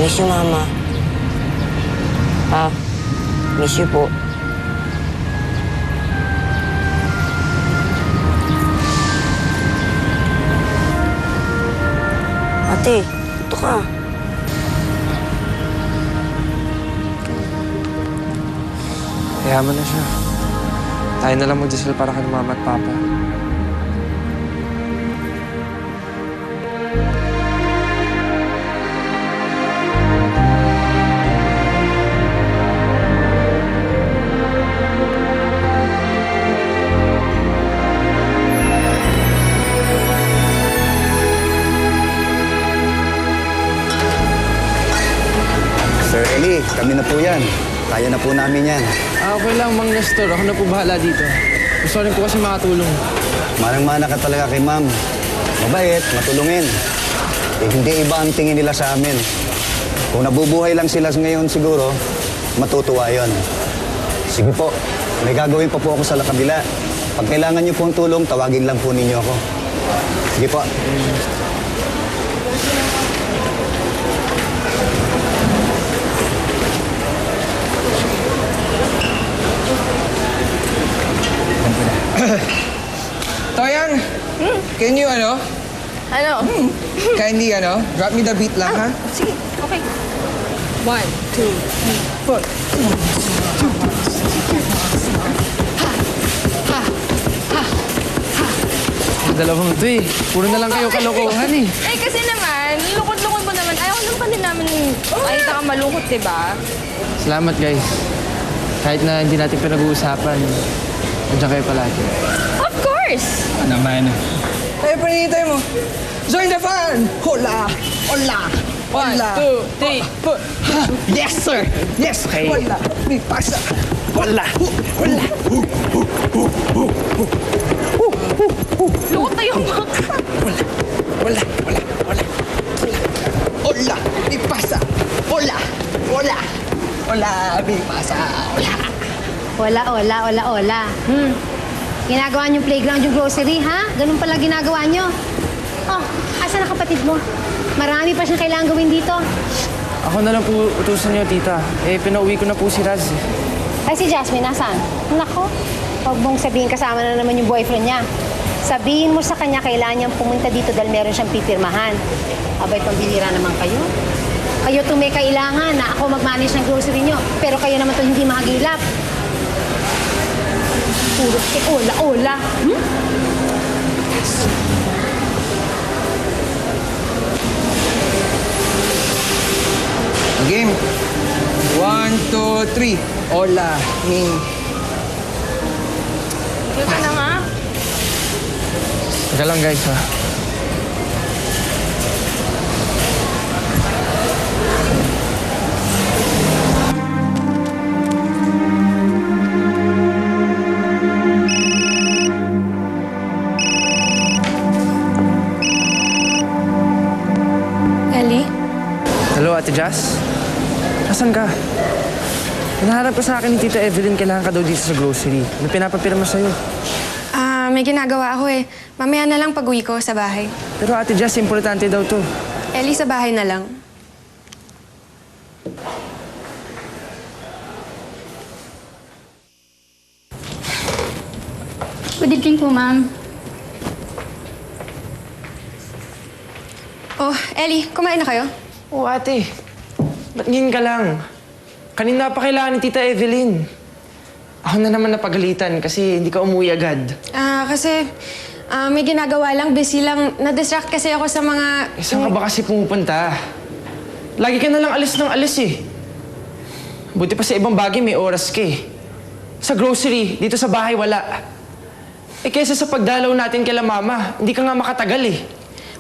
Miss you, Mama. Miss you po. Ate, ito ka. Kaya mo na siya. Tayo na lang magdasal para kay Mama at Papa. Sir Eli, kami na po yan. Kaya na po namin yan. Okay lang, Mang Nestor. Ako na po bahala dito. Gusto rin po kasi makatulong. Manang-mana ka talaga kay ma'am. Mabait, matulungin. Hindi iba ang tingin nila sa amin. Kung nabubuhay lang sila ngayon siguro, matutuwa yon. Sige po, may gagawin pa po ako sa kabila. Pag kailangan niyo po ang tulong, tawagin lang po ninyo ako. Sige po. Toyan! Can you, Ano? kindly, drop me the beat lang, ha? Sige, okay. 1, 2, 3, 4. Dalawang to eh. Puro na lang kayo kalokohan eh. Eh, kasi naman, lukot-lukot mo naman. Ayaw naman pa din namin kahit ka malungkot, diba? Salamat, guys. Kahit na hindi natin pinag-uusapan, nandiyan kayo palagi. Of course! Naman. Tayo, paningitay mo. Join the fun! Hola! Hola! 1, 2, 3. Yes, sir! Yes! Okay. Hola! May pasa! Hola! Hola! Lukot na yung mga. Hola! Hola! Hola! Hola! Hola! May pasa! Hola! Hola! Hola! May pasa! Hola! Ola. Ginagawa niyong playground yung grocery, ha? Ganun pala ginagawa niyo. Oh, asan ang kapatid mo? Marami pa siyang kailangan gawin dito. Ako na lang po utusan niyo, tita. Eh, pinauwi ko na po si Raz. Ay, si Jasmine, nasaan? Nako, huwag mong sabihin kasama na naman yung boyfriend niya. Sabihin mo sa kanya kailangan niyang pumunta dito dahil meron siyang pipirmahan. Abay, pambihira naman kayo. Kayo itong may kailangan na ako mag-manage ng grocery niyo. Pero kayo naman ito hindi mahagilap. Puro si Ola. Game. 1, 2, 3. Hola, Ming. Ito na nga. Teka lang, guys, ha? Ellie? Hello, Ate Jazz? Nasaan ka? Hinaharap ko sa akin ni Tita Evelyn, kailangan ka daw dito sa grocery. May pinapapirma sa'yo. May ginagawa ako eh. Mamaya na lang pag-uwi ko sa bahay. Pero Ate Jazz, importante daw to. Ellie, sa bahay na lang. Good evening po, ma'am. Oh, Ellie, kumain na kayo? Oo, ate. Ba't ngayon ka lang? Kanina pa kailangan ni Tita Evelyn. Ako na naman napagalitan kasi hindi ka umuwi agad. Kasi may ginagawa lang, busy lang. Na-distract kasi ako sa mga... Saan ka ba kasi pumupunta? Lagi ka na lang alis ng alis eh. Buti pa sa ibang bagay may oras ka eh. Sa grocery, dito sa bahay wala. Eh kaysa sa pagdalaw natin kila mama, hindi ka nga makatagal eh.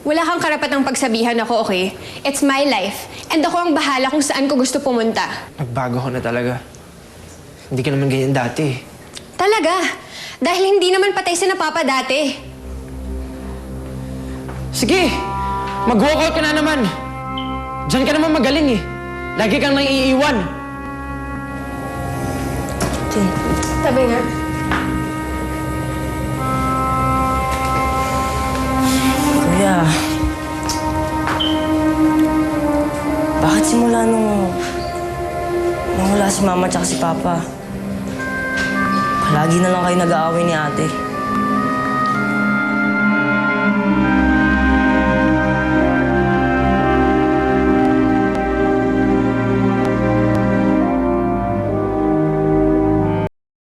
Wala kang karapatang pagsabihan ako, okay? It's my life. And ako ang bahala kung saan ko gusto pumunta. Nagbago ko na talaga. Hindi ka naman ganyan dati. Talaga? Dahil hindi naman patay si na Papa dati. Sige! Mag-walkout ka na naman. Diyan ka naman magaling eh. Lagi kang nang iiwan. Sabi nga. Kuya. Bakit simula nung wala si Mama at si Papa, palagi na lang kayo nag-aaway ni ate?